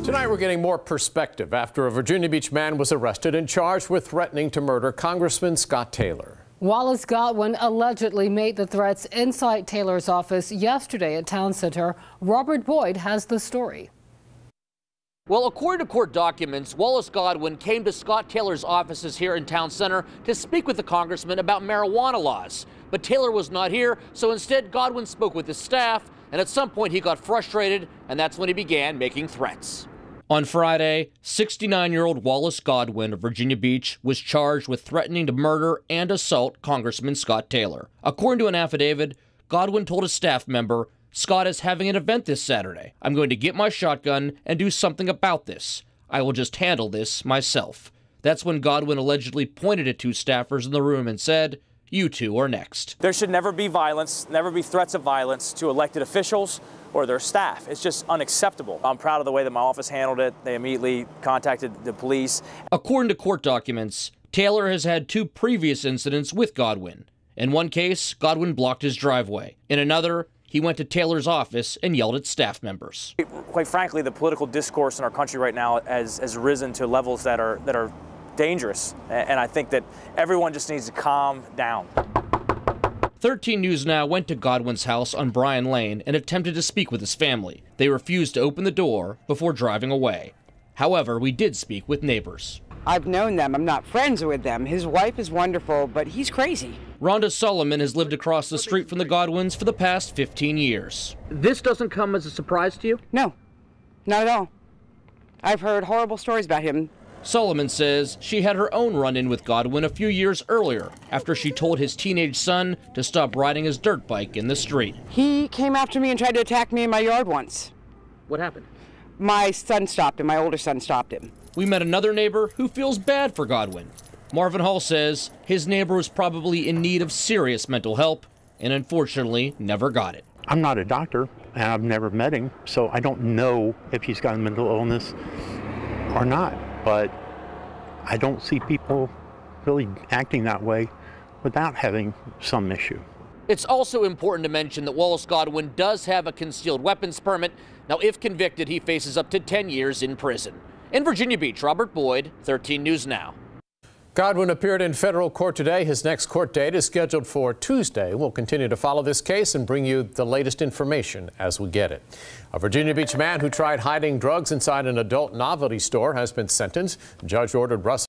Tonight we're getting more perspective after a Virginia Beach man was arrested and charged with threatening to murder Congressman Scott Taylor. Wallace Godwin allegedly made the threats inside Taylor's office yesterday at Town Center. Robert Boyd has the story. Well, according to court documents, Wallace Godwin came to Scott Taylor's offices here in Town Center to speak with the congressman about marijuana laws. But Taylor was not here, so instead Godwin spoke with his staff, and at some point he got frustrated, and that's when he began making threats. On Friday, 69-year-old Wallace Godwin of Virginia Beach was charged with threatening to murder and assault Congressman Scott Taylor. According to an affidavit, Godwin told a staff member, "Scott is having an event this Saturday. I'm going to get my shotgun and do something about this. I will just handle this myself." That's when Godwin allegedly pointed at two staffers in the room and said, "You two are next." There should never be violence, never be threats of violence to elected officials or their staff. It's just unacceptable. I'm proud of the way that my office handled it. They immediately contacted the police. According to court documents, Taylor has had two previous incidents with Godwin. In one case, Godwin blocked his driveway. In another, he went to Taylor's office and yelled at staff members. Quite frankly, the political discourse in our country right now has risen to levels that are dangerous, and I think that everyone just needs to calm down. 13 News Now went to Godwin's house on Bryan Lane and attempted to speak with his family. They refused to open the door before driving away. However, we did speak with neighbors. I've known them. I'm not friends with them. His wife is wonderful, but he's crazy. Rhonda Solomon has lived across the street from the Godwins for the past 15 years. This doesn't come as a surprise to you? No, not at all. I've heard horrible stories about him. Solomon says she had her own run-in with Godwin a few years earlier after she told his teenage son to stop riding his dirt bike in the street. He came after me and tried to attack me in my yard once. What happened? My son stopped him. My older son stopped him. We met another neighbor who feels bad for Godwin. Marvin Hall says his neighbor was probably in need of serious mental help and unfortunately never got it. I'm not a doctor and I've never met him, so I don't know if he's got a mental illness or not. But I don't see people really acting that way without having some issue. It's also important to mention that Wallace Godwin does have a concealed weapons permit. Now, if convicted, he faces up to 10 years in prison. In Virginia Beach, Robert Boyd, 13 News Now. Godwin appeared in federal court today. His next court date is scheduled for Tuesday. We'll continue to follow this case and bring you the latest information as we get it. A Virginia Beach man who tried hiding drugs inside an adult novelty store has been sentenced. The judge ordered Russell